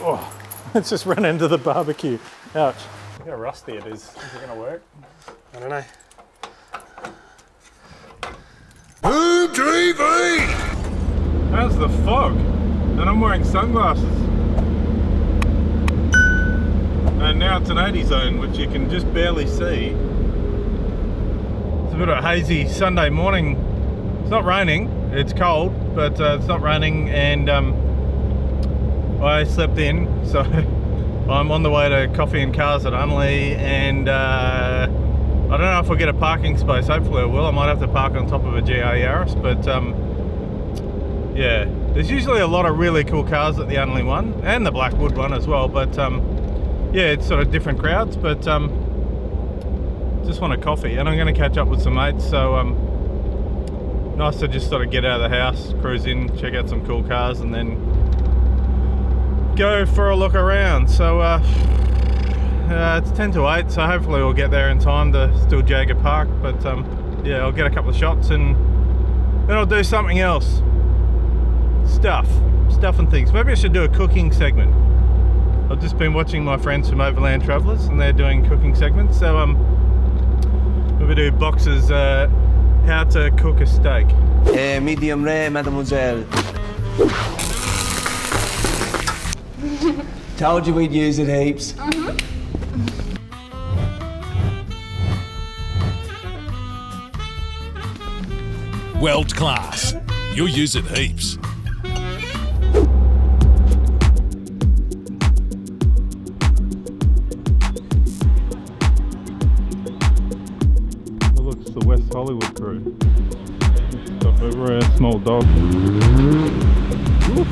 Oh, it's just run into the barbecue. Ouch. Look how rusty it is. Is it going to work? I don't know. HoonTV! How's the fog? And I'm wearing sunglasses. And now it's an 80 zone, which you can just barely see. It's a bit of a hazy Sunday morning. It's not raining, it's cold, but it's not raining, and I slept in, so I'm on the way to Coffee and Cars at Unley, and I don't know if I'll get a parking space. Hopefully I will. I might have to park on top of a GR Yaris, but yeah, there's usually a lot of really cool cars at the Unley one, and the Blackwood one as well, but yeah, it's sort of different crowds, but just want a coffee, and I'm going to catch up with some mates, so nice to just sort of get out of the house, cruise in, check out some cool cars, and then go for a look around. So it's 10 to 8, so hopefully we'll get there in time to still Jager Park, but yeah, I'll get a couple of shots and then I'll do something else. Stuff and things. Maybe I should do a cooking segment. I've just been watching my friends from Overland Travellers, and they're doing cooking segments, so we'll do boxes how to cook a steak. Medium rare, mademoiselle. Told you we'd use it heaps. World class. You'll use it heaps. Oh look, it's the West Hollywood crew. Got a rare small dog. Ooh.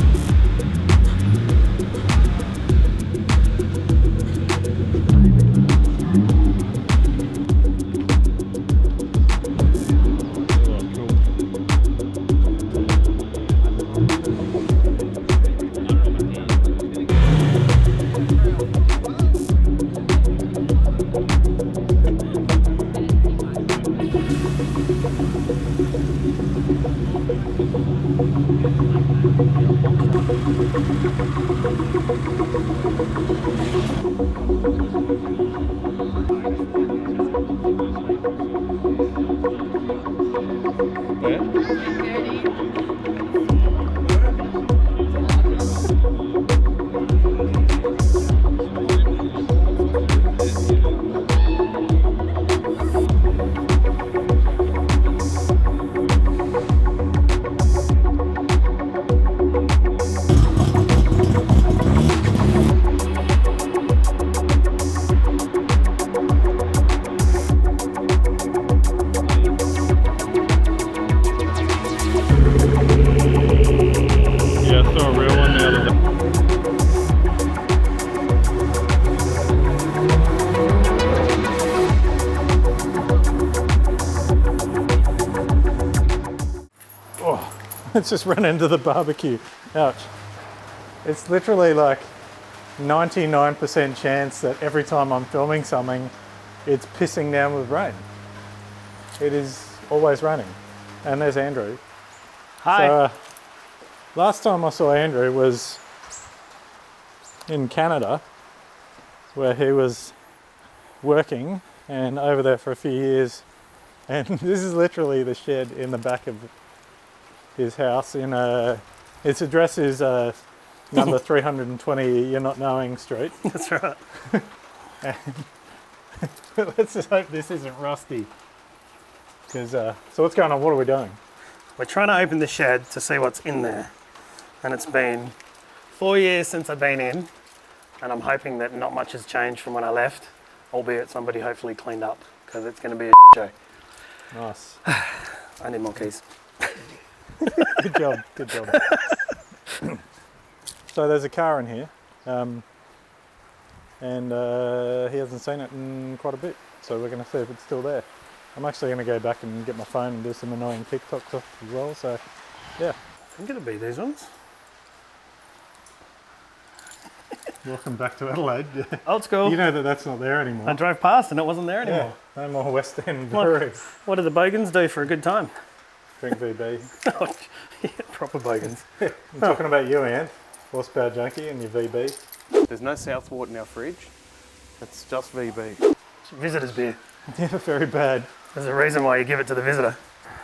It's just run into the barbecue. Ouch. It's literally like 99% chance that every time I'm filming something, it's pissing down with rain. It is always raining. And there's Andrew. Hi. So, last time I saw Andrew was in Canada, where he was working and over there for a few years. And this is literally the shed in the back of his house. Its address is number 320 You're Not Knowing Street. That's right. Let's just hope this isn't rusty. Because so what's going on? What are we doing? We're trying to open the shed to see what's in there. And it's been 4 years since I've been in, and I'm hoping that not much has changed from when I left, albeit somebody hopefully cleaned up, because it's going to be a show. Nice. I need more keys. Good job, good job. So there's a car in here, and he hasn't seen it in quite a bit, so we're going to see if it's still there. I'm actually going to go back and get my phone and do some annoying TikTok stuff as well, so yeah. I think it'll be these ones. Welcome back to Adelaide. Old school. You know that that's not there anymore. I drove past and it wasn't there anymore. Yeah, no more West End breweries. What do the bogans do for a good time? Drink VB. Oh, yeah, proper bogans. I'm talking about you, Ant. Horsepower junkie and your VB. There's no Southwort in our fridge. It's just VB. It's visitor's beer. Yeah, very bad. There's a reason why you give it to the visitor.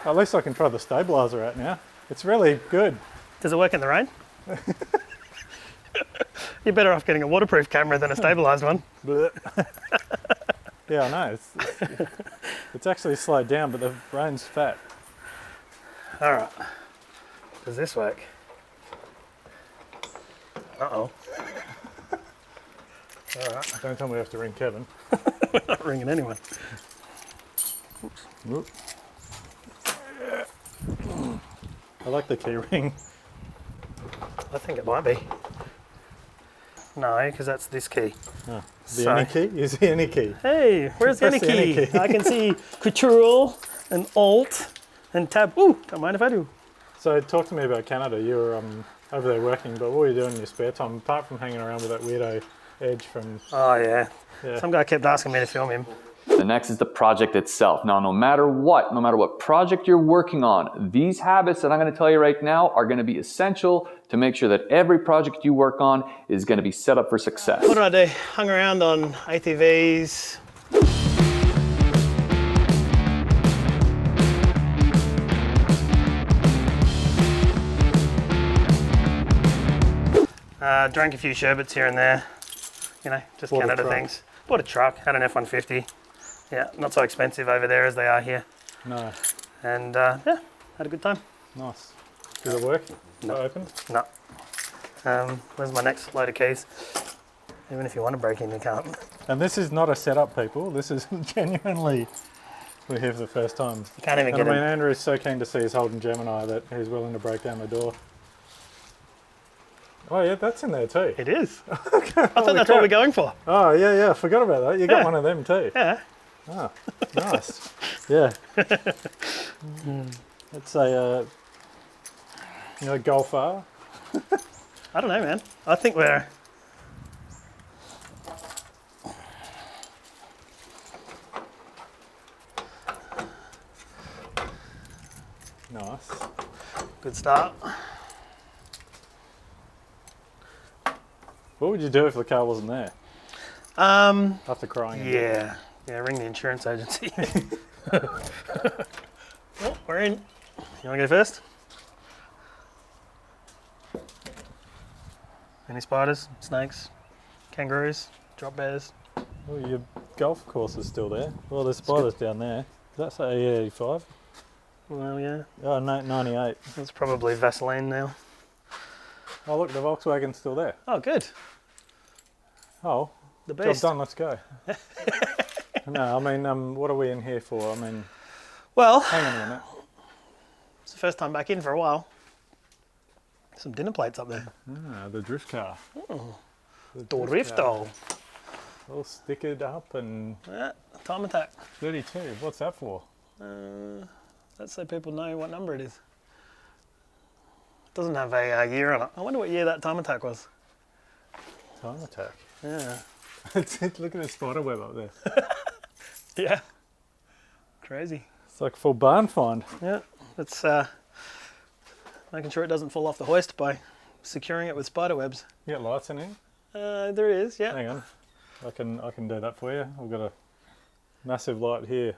At least I can try the stabiliser out now. It's really good. Does it work in the rain? You're better off getting a waterproof camera than a stabilised one. Yeah, I know. It's actually slowed down, but the rain's fat. All right. Does this work? Uh-oh. All right. Don't tell me we have to ring Kevin. We're not ringing anyone. Oops. I like the key ring. I think it might be. No, because that's this key. Oh, the any key? You see any key? Hey, where's the any Press the any key? key. I can see Control and Alt and Tab. Ooh, don't mind if I do. So talk to me about Canada. You were over there working, but what were you doing in your spare time, apart from hanging around with that weirdo Edge from... Oh, yeah. Yeah. Some guy kept asking me to film him. The next is the project itself. Now, no matter what project you're working on, these habits that I'm going to tell you right now are going to be essential to make sure that every project you work on is going to be set up for success. What did I do? Hung around on ATVs. Drank a few sherbets here and there. You know, just Bought a Canada truck. things. Bought a truck, had an F-150. Yeah, not so expensive over there as they are here. No. And yeah, had a good time. Nice. Did it work? No. It opened? No. Where's my next load of keys? Even if you want to break in, you can't. And this is not a setup, people. This is genuinely... We're here for the first time. You can't even And get I mean, in. Andrew is so keen to see his Holden Gemini that he's willing to break down the door. Oh yeah, that's in there too. It is. I thought that's what we're going for. Oh yeah, I forgot about that. You got Yeah. one of them too. Yeah. Oh, nice. Yeah. It's a, golfer. I don't know, man. I think we're... Nice. Good start. What would you do if the car wasn't there after crying? Yeah. Yeah, ring the insurance agency. Oh, we're in. You want to go first? Any spiders, snakes, kangaroos, drop bears? Oh, your golf course is still there. Well, there's spiders down there. Does that say E85? Well, yeah. Oh, no, 98. It's probably Vaseline now. Oh, look, the Volkswagen's still there. Oh, good. Oh, The job beast. done, let's go. No, I mean, what are we in here for? I mean, Well, hang on a minute. it's the first time back in for a while. Some dinner plates up there. Ah, the drift car. Oh. The drift Dorifto. car. All stickered up and Yeah, time attack. 32. What's that for? That's so people know what number it is. It doesn't have a year on it. I wonder what year that time attack was. Time attack. Yeah. Look at the spider web up there. Yeah. Crazy. It's like a full barn find. Yeah. It's making sure it doesn't fall off the hoist by securing it with spider webs. You got lights in here? There is, yeah. Hang on. I can do that for you. I've got a massive light here.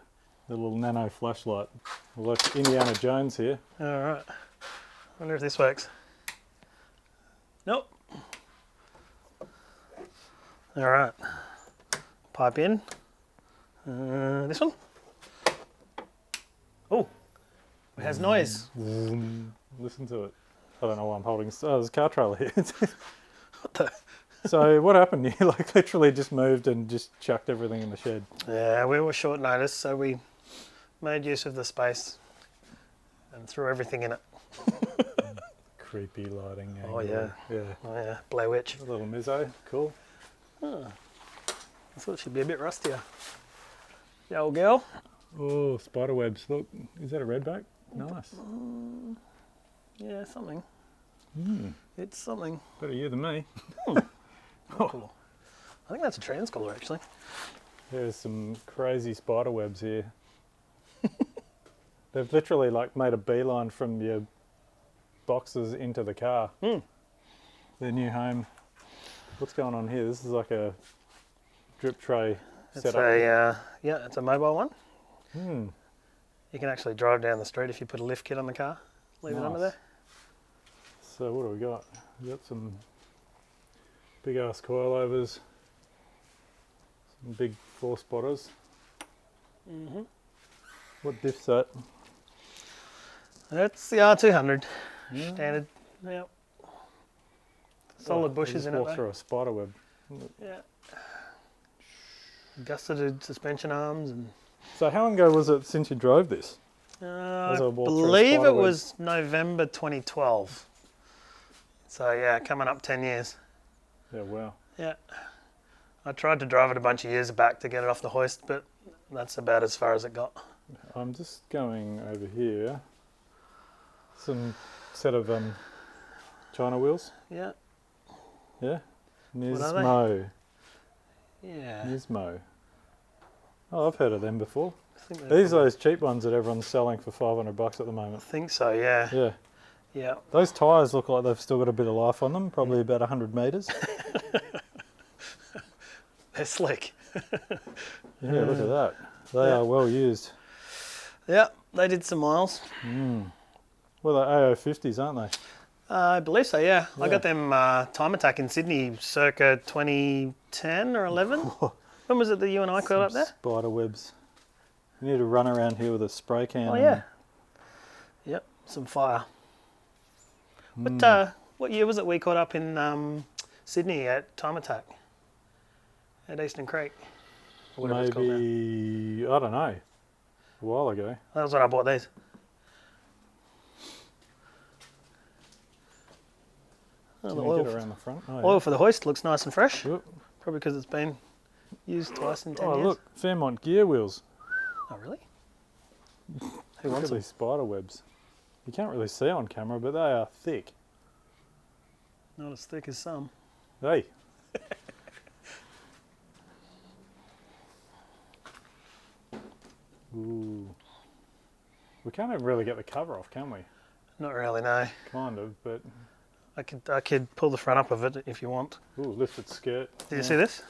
The little nano flashlight. Like Indiana Jones here. All right. Wonder if this works. Nope. All right. Pipe in. This one. Oh, it has noise. Listen to it. I don't know why I'm holding. Oh, there's a car trailer here. What the? So what happened? You like literally just moved and just chucked everything in the shed. Yeah, we were short notice, so we made use of the space and threw everything in it. Creepy lighting. Oh, angle. yeah. Yeah. Oh yeah, Blair Witch. A little mizzo. Cool. I thought she'd be a bit rustier. Yeah, old girl. Oh, spider webs. Look, is that a redback? Nice. Yeah, something. It's something. Better you than me. Cool. I think that's a transcolor, actually. There's some crazy spider webs here. They've literally like made a beeline from your boxes into the car. Their new home. What's going on here? This is like a drip tray It's setup. yeah, it's a mobile one. Hmm. You can actually drive down the street if you put a lift kit on the car. Leave it under Nice. there. So what do we got? We got some big ass coilovers, some big 4-spotters. What diff's that? That's the R200 Yeah. standard. Yep. Solid bushes in it Walk though. through a spider web. Yeah. Gusseted suspension arms and So how long ago was it since you drove this? I I walked through a believe spider it web. was November 2012. So yeah, coming up 10 years. Yeah, wow. Yeah. I tried to drive it a bunch of years back to get it off the hoist, but that's about as far as it got. I'm just going over here. Some set of China wheels. Yeah. Yeah. are they? Nismo. Yeah. Nismo. Oh, I've heard of them before. I think they're These are those cheap ones that everyone's selling for $500 at the I moment. think so, yeah. Yeah. Yeah. Those tyres look like they've still got a bit of life on them, probably about 100 metres. They're slick. Yeah, look at that. They Yeah. are well used. Yeah, they did some miles. Well, they're AO50s, aren't they? I believe so, yeah. I Yeah. got them Time Attack in Sydney circa 2010 or 11. When was it that you and I caught up there? Spider webs. You need to run around here with a spray can. Oh, and- yeah. Yep, some fire. What year was it we caught up in Sydney at Time Attack? At Eastern Creek? Or whatever it's called now. Maybe, I don't know, a while ago. That was when I bought these. Oh, Can the you oil, get around the front? Oh, oil for the hoist looks nice and fresh. Oop. Probably because it's been used twice in 10 Oh, years. look, Fairmont gear wheels. Oh, really? Who Look wants at them? these spider webs. You can't really see on camera, but they are thick. Not as thick as some. Hey. Ooh. We can't even really get the cover off, can we? Not really, no. Kind of, but... I could pull the front up of it if you want. Ooh, lifted skirt. Did you see this?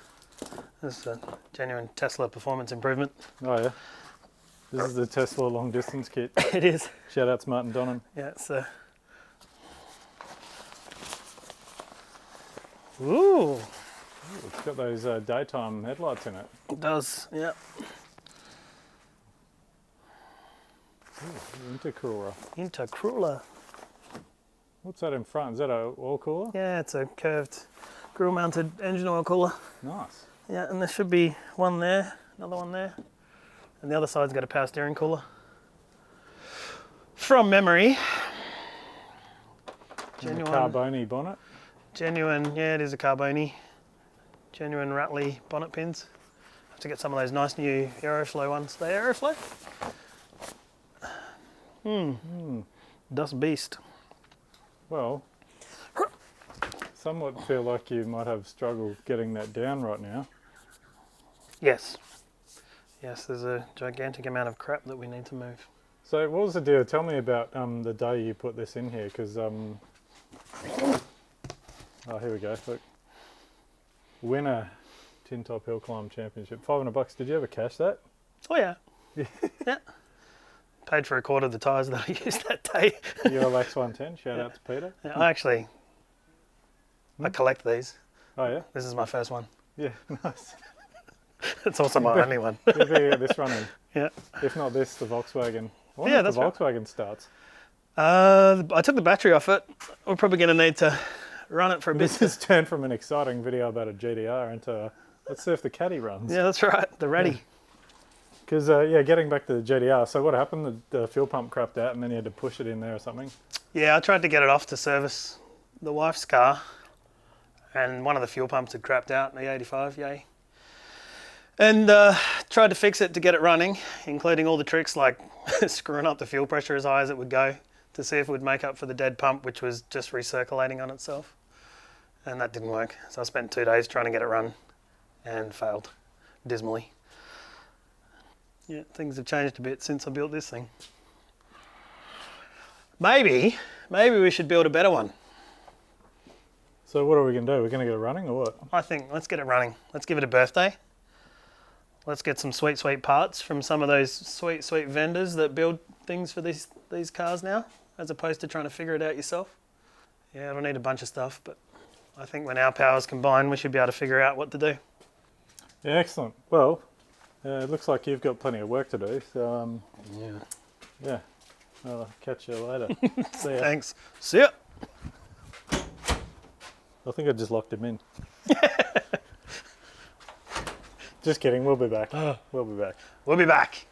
This is a genuine Tesla performance improvement. Oh, yeah. This is the Tesla long distance kit. It is. Shout out to Martin Donnan. Yeah, Ooh, It's got those daytime headlights in it. it does, yeah. Intercooler. Intercooler. What's that in front? Is that a oil cooler? Yeah, it's a curved grill-mounted engine oil cooler. Nice. Yeah, and there should be one there, another one there. And the other side's got a power steering cooler. From memory. And a Carboni bonnet. Genuine, yeah, it is a Carboni. Genuine Ratley bonnet pins. Have to get some of those nice new Aeroflow ones. They Aeroflow? Dust Beast. Well, some would feel like you might have struggled getting that down right now. Yes. Yes, there's a gigantic amount of crap that we need to move. So what was the deal? Tell me about the day you put this in here, because oh, here we go. Look, winner Tin Top Hill Climb Championship, $500. Did you ever cash that? Oh yeah. Yeah. Paid for a quarter of the tyres that I used that day. ULX 110. Shout out to Peter. Yeah, I collect these. Oh yeah, This is my first one. yeah, nice. It's also my only one. You'll be get this running. Yeah. If not this, the Volkswagen. I wonder Yeah, if that's the right. Volkswagen starts. I took the battery off it. We're probably going to need to run it for a bit. This has turned from an exciting video about a GDR into let's see if the caddy runs. Yeah, that's right. The ready. Because yeah, getting back to the GDR. So what happened? The fuel pump crapped out, and then you had to push it in there or something. Yeah, I tried to get it off to service the wife's car, and one of the fuel pumps had crapped out, the 85, yay. And tried to fix it to get it running, including all the tricks like screwing up the fuel pressure as high as it would go to see if it would make up for the dead pump, which was just recirculating on itself. And that didn't work. So I spent 2 days trying to get it run and failed dismally. Yeah, things have changed a bit since I built this thing. Maybe we should build a better one. So what are we going to do? We're going to get it running or what? I think let's get it running. Let's give it a birthday. Let's get some sweet, sweet parts from some of those sweet, sweet vendors that build things for these cars now, as opposed to trying to figure it out yourself. Yeah, it'll need a bunch of stuff, but I think when our powers combine, we should be able to figure out what to do. Yeah, excellent. Well, it looks like you've got plenty of work to do. So yeah. I'll catch you later. See ya. Thanks. See ya. I think I just locked him in. Just kidding. We'll be back. We'll be back. We'll be back.